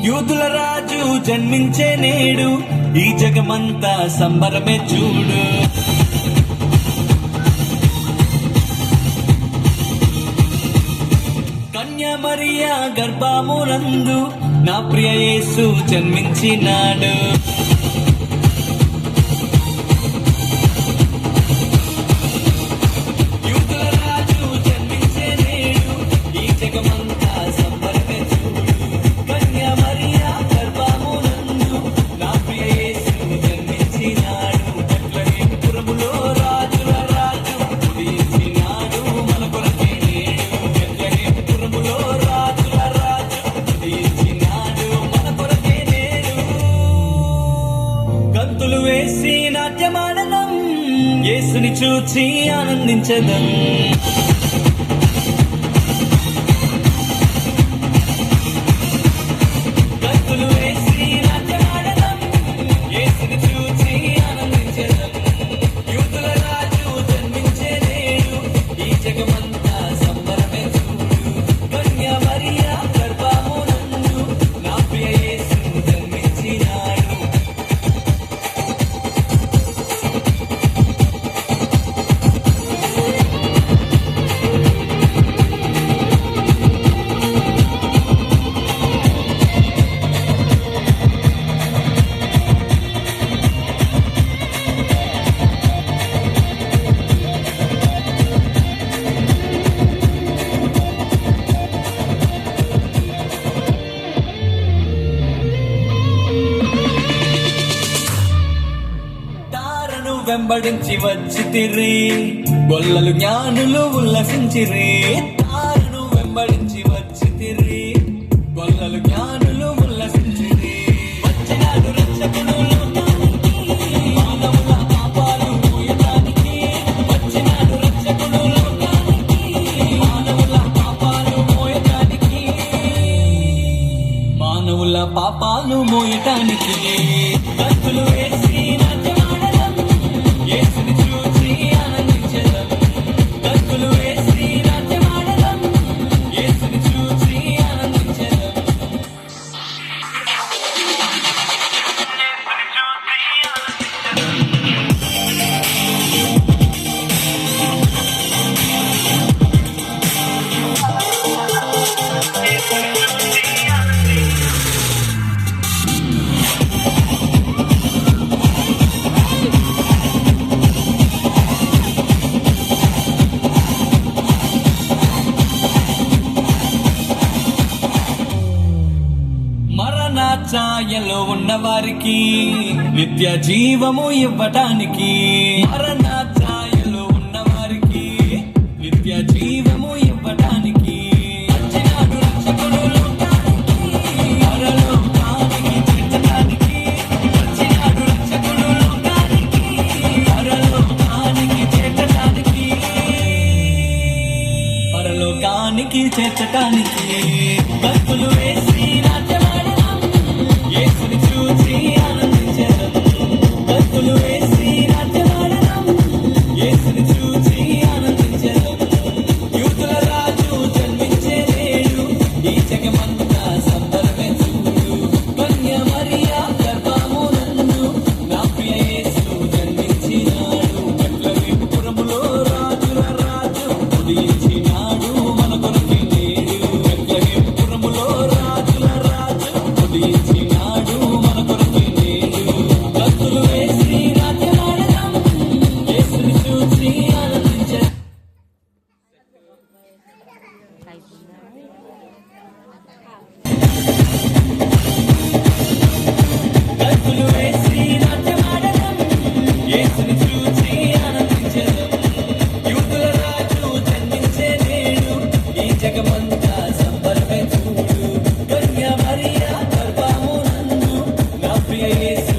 యూదుల రాజు జన్మించే నేడు ఈ జగమంతా సంబరమే చూడు. కన్యా మరియా గర్భమునందు నా ప్రియ యేసు జన్మించినాడు. గంతులు వేసి నాట్యమాడనం, యేసుని చూచి ఆనందించదం. గంతులు వేసి నాట్యమాడనం, యేసుని చూచి ఆనందించదం. యూదుల రాజు జన్మించే నేడు ఈ జగమంతా సంబరమే చూడు. కన్యా మరియా గర్భమునందు నా ప్రియ యేసు జన్మించినాడు. వెంబడించి వచ్చితిరి, గొల్లలు జ్ఞానులు ఉల్లసించిరి. తారను వెంబడించి వచ్చితిరి, గొల్లలు జ్ఞానులు ఉల్లసించిరి. వచ్చినాడు రక్షకుడు లోకానికి, మానవుల పాపాలు మోయడానికి. వచ్చినాడు రక్షకుడు లోకానికి, మానవుల పాపాలు మోయడానికి. మానవుల పాపాలు మోయటానికి గంతులు వేసి యేసుని చూచి ఆనందించెదం. గంతులు వేసి నాట్యమాడెదం, యేసుని చూచి ఆనందించెదం. ఛాయలో ఉన్న వారికి నిత్య జీవము ఇవ్వటానికి. మరణ ఛాయలో ఉన్న వారికి నిత్య జీవము ఇవ్వటానికి. వచ్చినాడు రక్షకుడు లోకానికి, పరలోకానికి చేర్చటానికి. వచ్చినాడు రక్షకుడు లోకానికి, పరలోకానికి చేర్చటానికి. పరలోకానికి చేర్చటానికి గంతులు వేసి యేసుని చూచి ఆనందించెదం. గంతులు వేసి నాట్యమాడెదం, యేసుని చూచి ఆనందించెదం. యూదుల రాజు జన్మించే నేడు ఈ జగమంతా సంబరమే చూడు. కన్యా మరియా గర్భమునందు నా ప్రియ యేసు జన్మించినాడు. బెత్లెహేముపురములో రాజుల రాజు ఉదయించినాడు మన కొరకే నేడు. బెత్లెహేముపురములో రాజుల రాజు ఉదయించినాడు. జగమంతా సంబరమే చూడు. కన్యా మరియా గర్భమునందు నా ప్రియ యేసు